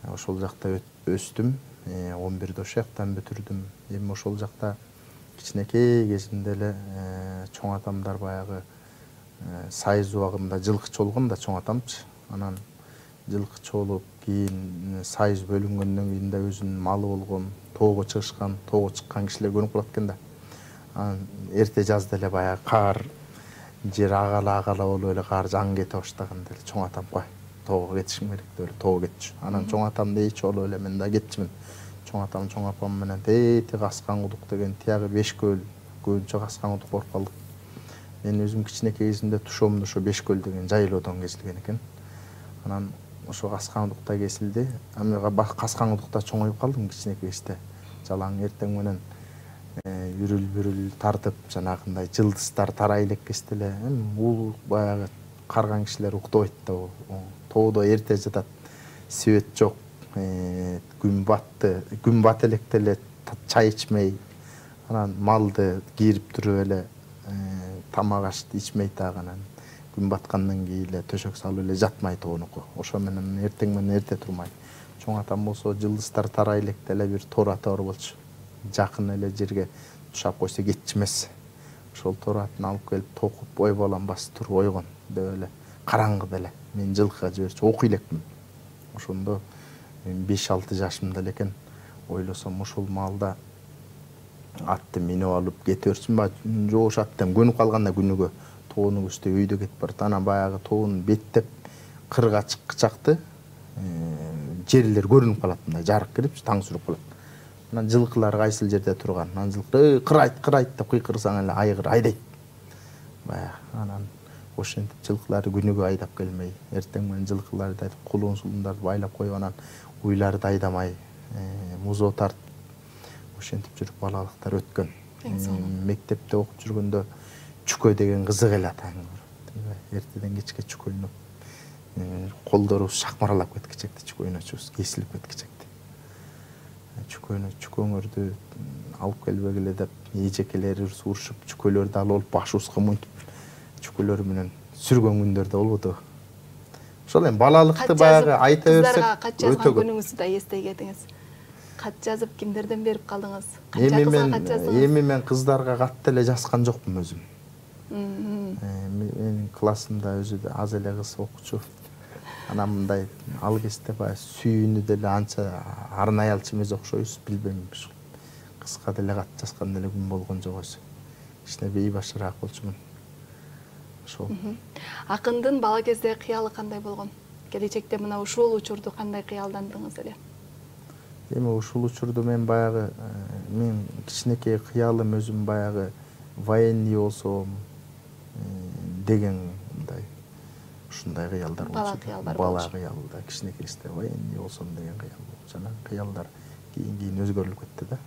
Ошол жакта өстүм. 11 ошол жактан бүтүрдүм. Эми ошол жакта кичинекей кезимде эле чоң атамдар баягы сайыз убагында жылкычы болгон да чоң атамчы. Анан жылкычы болуп, кийин сайыз бөлүнгөндөн кийин да өзүнүн малы болгон, тоого чыгышкан, тоого чыккан кишилер көрүнүп калат экен да. Анан эрте жазда эле баягы кар жер агала болуп эле кар жаң кете баштаганда эле чоң атам кой тоого кетишим керек деп эле тоого кетчү. Анан чоң атам дейчи болуп эле мен да кетчүмүн. Чоң атам, чоң апам менен тети Каскан кудук деген тиягы Бешкөл, көбүнчө Каскан кудук болуп калдык. Мен өзүм кичинекей кезимде тушоомдо ошо Бешкөл деген жайлоодон кесилген экен. Анан ошо Каскан кудукта кесилди. Каскан кудукта чоңоюп калдым кичинекей кезде. Жалаң эртең менен үрүл тартып, жанагындай жылдыздар тарай элек кезде эле бул баягы карган кишилер уктабайт да. Тоодо эрте жатат. Свет жок. Күн бат электе эле чай ичмей, анан малды кийирип туруп эле тамак ашты ичмей так, анан күн баткандан кийин эле төшөк салып эле жатмай тоонуку. Ошо менен эртең менен эрте турмай. Чоң атам болсо жылдыздар тарай электе эле бир тор аты бар болчу. Жакын эле жерге тушап койсо кетчү эмес. Ошол тор атын алып келип токуп ой балам басып туруп ойгон деп эле караңгыда эле мен жылкыга жиберчү окуй элекмин. Ошондо 5-6 жашымда элекен. Ойлосом ушул маалда атты минип алып кете берсин ба, жоош аттан көнүп калганда күнүгө тоонун үстү өйдө кетип барат. Анан баягы тоонун беттеп кырга чыкчакты жерлер көрүнүп калат, мындай жарык кирип таң сүрүп калат. Анан жылкылар кайсыл жерде турган. Анан жылкы кырайт деп кыйкырсаң эле айгыр айдайт. Баягы анан ошентип жылкыларды күнүгө айдап келмей, эртең менен жылкыларды айтып кулун сулундарды байлап коюп, анан уйларды айдамай, музоо тартып ошентип жүрүп балалыктар өткөн. Мектепте окуп жүргөндө чүкө деген кызык эле атаң. Эртеден кечке чүкө ойноп, колдорубуз шакмаралап кеткичекти, чүкө ойночубуз, кесилип кеткичекти. Чүкөңөрдү алып келбегиле деп эжекелерибиз урушуп, чүкөлөрдү алып алып башыбызга мынтип чүкөлөр менен сүргөн күндөр да болбодубу. Ошол эми балалыкты баягы айта берсек кат жазган күнүңүздү да эстей кетиңиз. Кат жазып кимдерден берип калдыңыз? Канча кызга кат жаздыңыз? Эми мен кыздарга кат деле жазган жокмун өзүм. Менин классымда өзү да аз эле кыз окучу. Анан мындай ал кезде баягы сүйүүнү деле анча арнай алчу эмес окшойбуз, билбейм. Кызга деле кат жазган деле күн болгон жок өзү. Кичине бейбашыраак болчумун. Ошол. Акындын бала кезде кыялы кандай болгон? Келечекте мына ушул учурду кандай кыялдандыңыз эле? Эми ушул учурду мен баягы мен кичинекей кыялым өзүм баягы военный болсом деген мындай ушундай кыялдар болчу. Бала кыялда кичинекейде военный болсом деген кыял болчу. Жана кыялдар кийин өзгөрүлүп кетти да.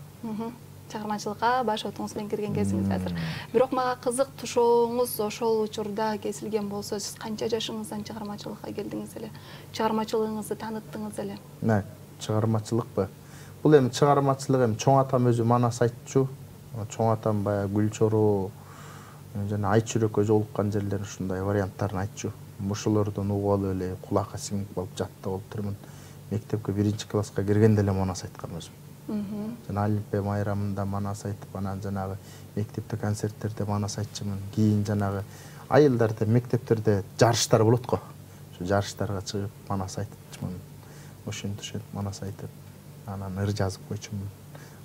Чыгармачылыкка баш отуңуз менен кирген кезиңиз азыр. Бирок мага кызык, тушооңуз ошол учурда кесилген болсо, сиз канча жашыңыздан чыгармачылыкка келдиңиз эле? Чыгармачылыгыңызды таныттыңыз эле? Чыгармачылыкпы? Бул эми чыгармачылык эми чоң атам өзү манас айтчу. Чоң атам баягы Гүлчороо жана Айт жүрөккө жолуккан жерлер ушундай варианттарын айтчу. Ошолордон угуп алып эле кулакка сиңип калып жаттап алып турмун. Мектепке 1-класска киргенде эле манас айткам өзүм. Жана Олимпия майрамында манас айтып, анан жанагы мектепте концерттерде манас айтчумун. Кийин жанагы айылдарда, мектептерде жарыштар болот го. Ошо жарыштарга чыгып манас айтчумун. Ошентип манас айтып, анан ыр жазып койчумун.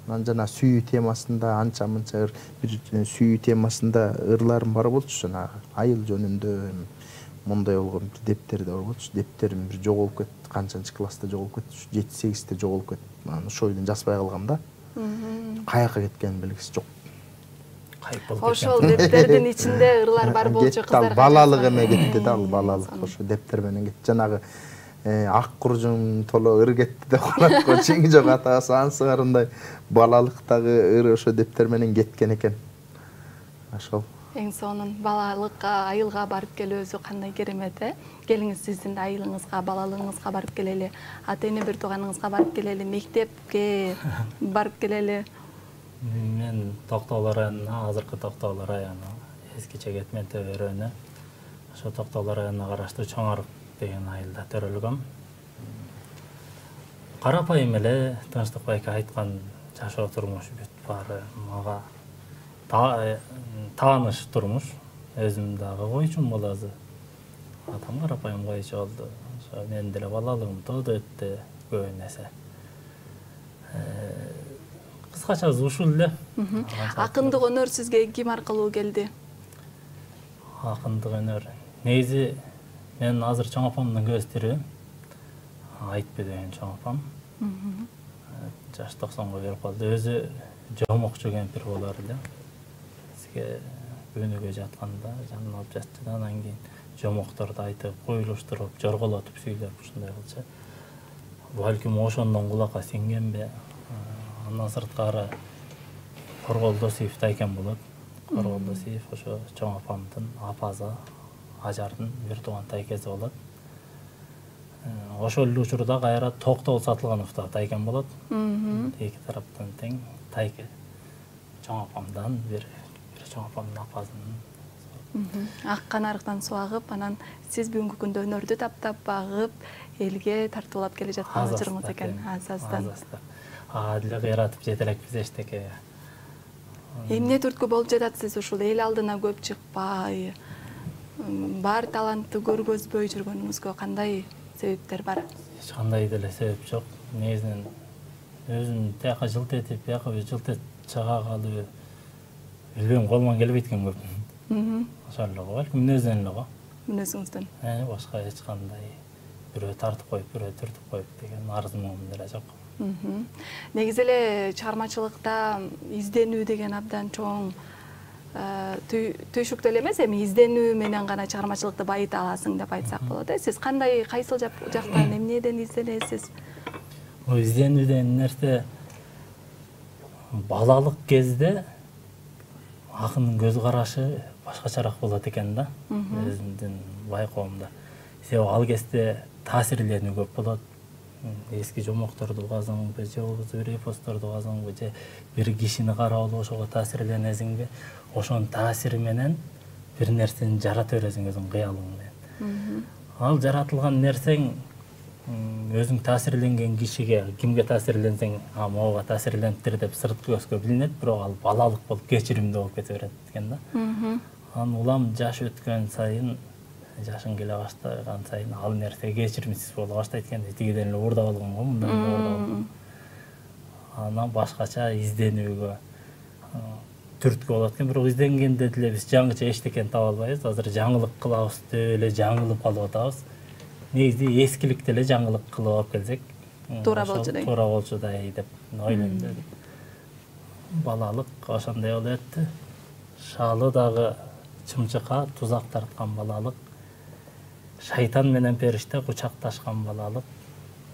Анан жана сүйүү темасында анча-мынча бир сүйүү темасында ырларым бар болчу, жанагы айыл жөнүндө мондай болгон дептерде бар болчу. Дептерим бир жоголуп кетти, канчанчы класста жоголуп кетти, 7-8те жоголуп кетти. Анан ошол эле жазбай калгам да. Каяка кеткенин белгиси жок. Кайып болуп Ошол дептердин ичинде ырлар бар болчу, кыздар. Балалык эме кетти да, ал балалык ошо дептер менен кетти. Жанагы ак куржун толо ыргетти деп калат го. Чең жок атасы ансыгарындай балалыктагы ыр ошо дептер менен кеткен экен. Ошол. Эң сонун балалыкка, айылга барып келүү өзү кандай керемет, Келиңиз сиздин айылыңызга, балалыгыңызга барып келели, ата-эне бир тууганыңызга барып келели, мектепке барып келели. Мен Токтогул районуна, азыркы Токтогул району, эскиче Кетмен Төбөрөнү, ошо Токтогул районуна караштуу Чоң Арык деген айылда төрөлгөм. Карапайым эле Тынчтык байке айткан жашоо турмуш бүт баары мага тааныш турмуш. Өзүм дагы койчумун болозу. Атам карапайым койчу болду. Ошо менин деле балалыгым тоодо өттү көп нерсе. Кыскача ушул эле. Акындык өнөр сизге ким аркылуу келди? Акындык өнөр. Негизи мен азыр чоң апамдын көз тирүү. Айтпы деген чоң апам. Жаш 90га келип калды. Өзү жомокчу кемпир болор эле. Сизге күнүгө жатканда жанына алып жатты. Анан кийин жомокторду айтып, койлуштуруп, жорголотуп сүйлөп ушундай кылчу. Балким ошондон кулакка сиңгенби? Андан сырткары Коргол Досиев тайкем болот. Коргол Досиев ошо чоң апамдын апасы, ажардын бир тууган тайкеси болот. Ошол эле учурда кайра Токтогул Сатылганов да тайкем болот. Эки тараптан тең тайке. Чоң апамдан бир чоң апамдын апасынын. Акка нарыктан суу агып, анан сиз бүгүнкү күндө өнөрдү таптап, багып, элге тартуулап келе жаткан ырыңыз экен. Азаздан. Деле кыйратып жетелекпиз эчтеке. Эмне түрткү болуп жатасыз ушул эл алдына көп чыкпай, бар талантты көргөзбөй жүргөнүңүзгө кандай себептер бар? Эч кандай деле себеп жок. Негизинен өзүм тияка жылт этип, бияка жылт этип чыга калып, билбейм, колуман келбейт экен көп. Ошол эле го, балким мүнөздөн эле го. Мүнөзүңүздөн. Башка эч кандай бирөө тартып коюп, бирөө түртүп коюп деген арзымагым деле жок. Негизи эле чыгармачылыкта изденүү деген абдан чоң түйшүктүү эле эмес, эми изденүү менен гана чыгармачылыкты байыта аласың деп айтсак болот. Сиз кандай, кайсыл жактан, эмнеден изденесиз? Изденүү деген нерсе балалык кезде акындын көз карашы башкачараак болот экен да, өзүмдүн байкоомдо. Себеби ал кезде таасирленүү көп болот. Эски жомокторду угасаңбы, же болбосо бир эпостторду угасаңбы, же бир кишини карап ошого таасирленесиңби, ошонун таасири менен бир нерсени жарата бересиң өзүңдүн кыялың менен. Ал жаратылган нерсең өзүң таасирленген кишиге, кимге таасирленсең, могуга таасирлениптир деп сырткы көзгө билинет, бирок ал балалык болуп, кечиримдүү болуп кете берет экен да. Анан улам жаш өткөн сайын, жашың келе баштаган сайын ал нерсе кечиримсиз боло баштайт экен. Тигиден эле уурдап алган го, мындан эле уурдап алган. Анан башкача изденүүгө түрткү болот экен, бирок изденгенде деле биз жаңыча эчтекени таба албайбыз. Азыр жаңылык кылабыз деп эле жаңылып калып атабыз. Негизи эскиликте эле жаңылык кылып алып келсек, туура болчудай деп ойлойм. Балалык ошондой болуп өттү. Шалы дагы чымчыкка тузак тарткан балалык. Шайтан менен периште кучакташкан балалык.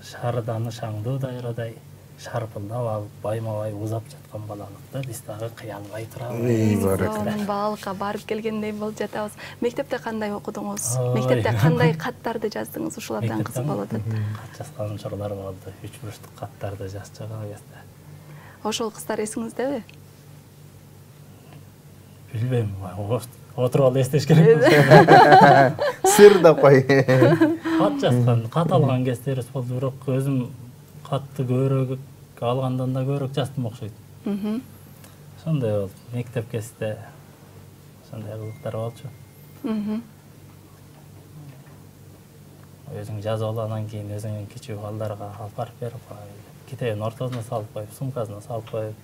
Шарданы шаңдуу дайрадай шарпылдап алып, байма-бай узап жаткан балалыкты биз дагы кыялбай турабыз. Балалыкка барып келгендей болуп жатабыз. Мектепте кандай окудуңуз? Мектепте кандай каттарды жаздыңыз? Ушул абдан кызык болот. Кат жазган учурлар болду. 3 бурчтук каттарды жазчу ал кезде. Ошол кыздар эсиңиздеби? Билбейм, отуруп алып эстеш керек. Сыр да кой. Кат жазган, кат алган кездерибиз болду, бирок өзүм катты көбүрөөк алгандан да көбүрөөк жаздым окшойт. Ошондой болду. Мектеп кезде ошондой кызыктар болчу. Өзүң жазып алып, анан кийин өзүңдүн кичүү балдарга алып барып берип, китебин ортосуна салып коюп, сумкасына салып коюп,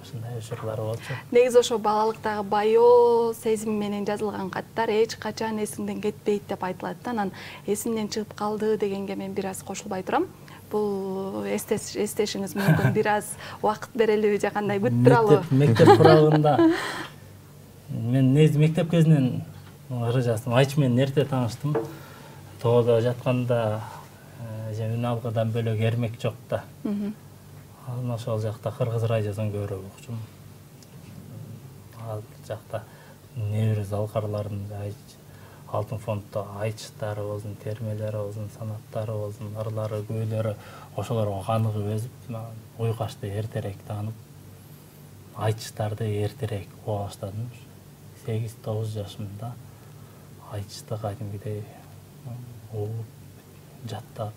ушундай учурлар болчу. Негизи ошо балалыктагы баяоо сезим менен жазылган каттар эч качан эсиңден кетпейт деп айтылат да. Анан эсимден чыгып калды дегенге мен бир аз кошулбай турам. Бул эстешиңиз мүмкүн, бир аз убакыт берелиби же кандай, күтүп туралыбы? Мектеп курагында мен негизи мектеп кезинен ыры жаздым. Айчы менен эрте тааныштым. Тоодо жатканда Үн алгыдан бөлөк эрмек жок да. Анан ошол жакта кыргыз радиосун көрүп укчумун. Ал жакта небір залкарларында алтын фондто айтыштары болсун, термелери болсун, санаттары болсун, ырлары, көйлөрү ошолорго каныгып өзүп, уйкашты эртерээк таанып, айтыштарды эртерээк уга баштадым. 8-9 жашымда айтышты кадимгидей угуп, жаттап,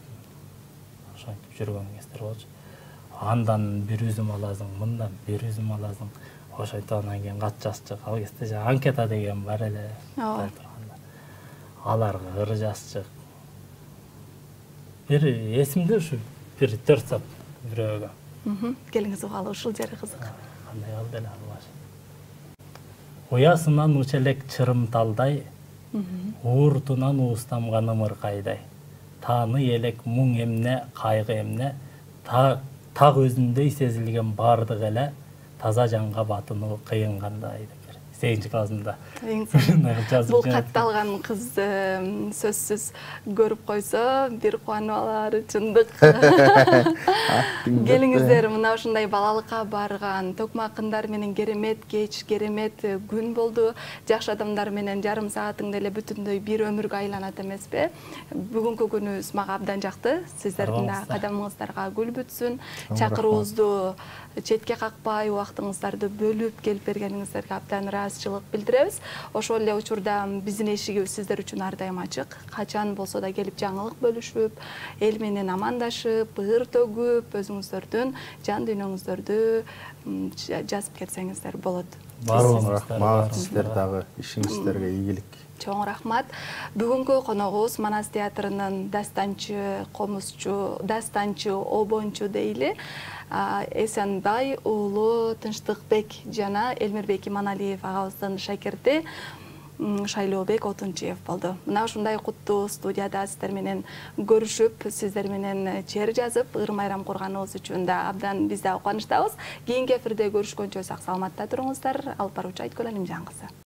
ошентип жүргөн кездер болчу. Андан бир үзүм аласың, мындан бир үзүм аласың. Ошентип анан кийин кат жазчык. Ал кезде анкета деген бар эле. Аларга ыр жазчык. Бир эсимде ушу бир 4 саат бирөөгө. Келиңиз угалы, ушул жери кызык. Кандай алды эле албаш. Уясынан учелек чырымталдай, ууртунан уустамган ымыркайдай. Тааны элек муң эмне, кайгы эмне, так өзүндөй сезилген бардык эле, таза жанга батынуу кыйынгандай деп. 8 классында. Бул катталган кыз сөзсүз көрүп койсо, бир кубанып алар чындык. Келиңиздер, мына ушундай балалыкка барган токмакындар менен керемет кеч, керемет күн болду. Жакшы адамдар менен жарым саатыңды эле бүтүндөй бир өмүргө айланат эмеспи? Бүгүнкү күнүбүз мага абдан жакты. Сиздердин да кадамыңыздарга гүл бүтсүн. Чакыруубузду четке какпай, убактыңыздарды бөлүп келип бергениңиздерге абдан ыраазычылык билдиребиз. Ошол эле учурда биздин эшигибиз сиздер үчүн ар дайым ачык. Качан болсо да келип жаңылык бөлүшүп, эл менен амандашып, ыр төгүп, өзүңүздөрдүн жан дүйнөңүздөрдү жазып кетсеңиздер болот. Рахмат, сиздер дагы ишиңиздерге ийгилик. Чоң рахмат. Бүгүнкү коногубуз Манас театрынын дастанчы, комузчу, дастанчы, обончу дейли. Эсенбай уулу Тынчтыкбек жана Элмирбек Иманалиев агабыздын шакирти Шайлообек Отунчиев болду. Мына ушундай куттуу студияда сиздер менен көрүшүп, сиздер менен чер жазып, ыр майрам курганыбыз үчүн да абдан биз да кубанычтабыз. Кийинки эфирде көрүшкөнчө сак саламатта туруңуздар. Алып баруучу Айткөл Алимжан кызы.